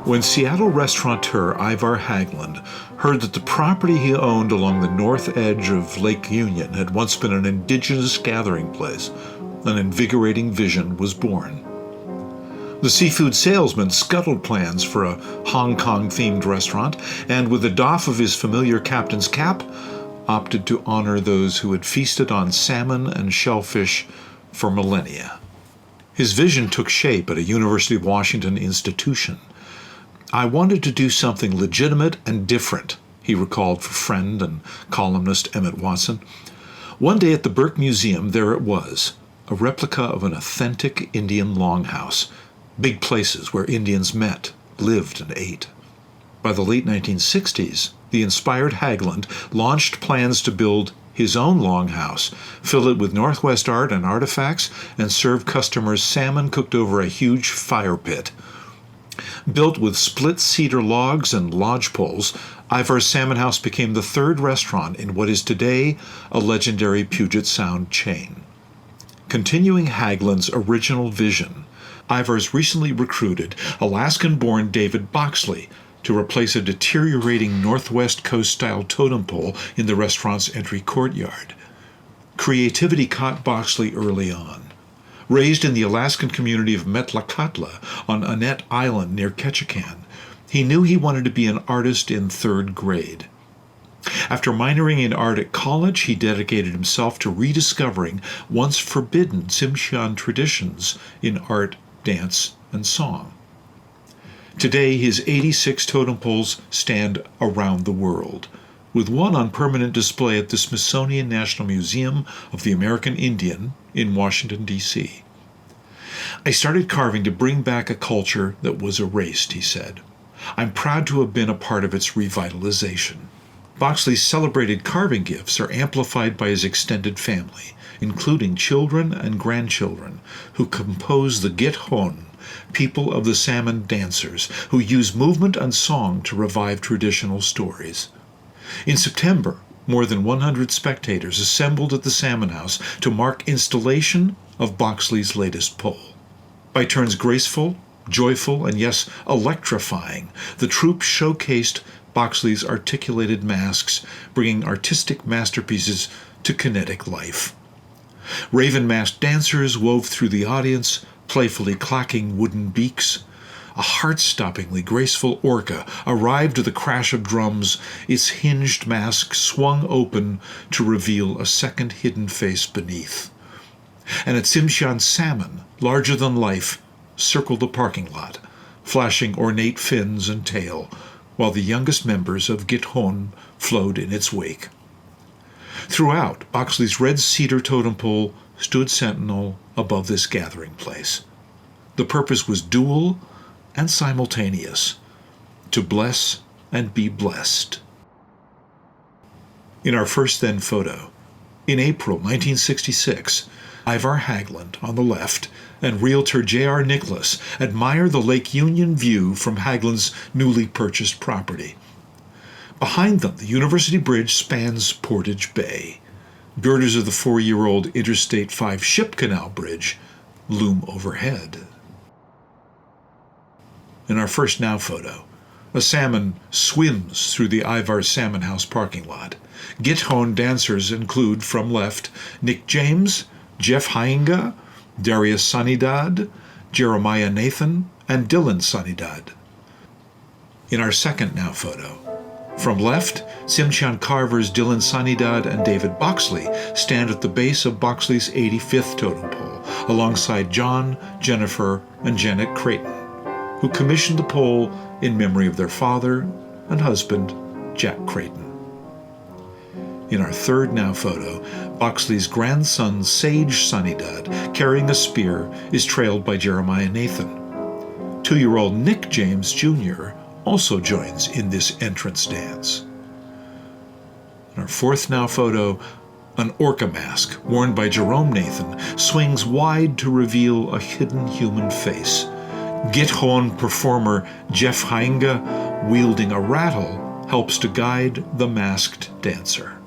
When Seattle restaurateur Ivar Haglund heard that the property he owned along the north edge of Lake Union had once been an indigenous gathering place, an invigorating vision was born. The seafood salesman scuttled plans for a Hong Kong-themed restaurant, and with the doff of his familiar captain's cap, opted to honor those who had feasted on salmon and shellfish for millennia. His vision took shape at a University of Washington institution. "I wanted to do something legitimate and different," he recalled for friend and columnist Emmett Watson. One day at the Burke Museum, there it was, a replica of an authentic Indian longhouse, big places where Indians met, lived, and ate. By the late 1960s, the inspired Haglund launched plans to build his own longhouse, fill it with Northwest art and artifacts, and serve customers salmon cooked over a huge fire pit. Built with split cedar logs and lodge poles, Ivar's Salmon House became the third restaurant in what is today a legendary Puget Sound chain. Continuing Haglund's original vision, Ivar's recently recruited Alaskan-born David Boxley to replace a deteriorating Northwest Coast-style totem pole in the restaurant's entry courtyard. Creativity caught Boxley early on. Raised in the Alaskan community of Metlakatla on Annette Island near Ketchikan, he knew he wanted to be an artist in third grade. After minoring in art at college, he dedicated himself to rediscovering once forbidden Tsimshian traditions in art, dance, and song. Today, his 86 totem poles stand around the world, with one on permanent display at the Smithsonian National Museum of the American Indian in Washington, D.C. "I started carving to bring back a culture that was erased," he said. "I'm proud to have been a part of its revitalization." Boxley's celebrated carving gifts are amplified by his extended family, including children and grandchildren, who compose the Githon, people of the salmon dancers, who use movement and song to revive traditional stories. In September, more than 100 spectators assembled at the Salmon House to mark installation of Boxley's latest pole. By turns graceful, joyful, and yes, electrifying, the troupe showcased Boxley's articulated masks, bringing artistic masterpieces to kinetic life. Raven-masked dancers wove through the audience, playfully clacking wooden beaks. A heart-stoppingly graceful orca arrived to the crash of drums, its hinged mask swung open to reveal a second hidden face beneath. And a Tsimshian salmon, larger than life, circled the parking lot, flashing ornate fins and tail, while the youngest members of Githon flowed in its wake. Throughout, Boxley's red cedar totem pole stood sentinel above this gathering place. The purpose was dual and simultaneous, to bless and be blessed. In our first then photo, in April 1966, Ivar Haglund on the left and realtor J.R. Nicholas admire the Lake Union view from Haglund's newly purchased property. Behind them, the University Bridge spans Portage Bay. Girders of the 4-year-old Interstate 5 Ship Canal Bridge loom overhead. In our first now photo, a salmon swims through the Ivar Salmon House parking lot. Githon dancers include, from left, Nick James, Jeff Hainga, Darius Sanidad, Jeremiah Nathan, and Dylan Sanidad. In our second now photo, from left, Tsimshian carvers Dylan Sanidad and David Boxley stand at the base of Boxley's 85th totem pole, alongside John, Jennifer, and Janet Creighton, who commissioned the pole in memory of their father and husband, Jack Creighton. In our third now photo, Boxley's grandson Sage Sanidad, carrying a spear, is trailed by Jeremiah Nathan. 2-year-old Nick James Jr. also joins in this entrance dance. In our fourth now photo, an orca mask worn by Jerome Nathan swings wide to reveal a hidden human face. Githon performer Jeff Hainga, wielding a rattle, helps to guide the masked dancer.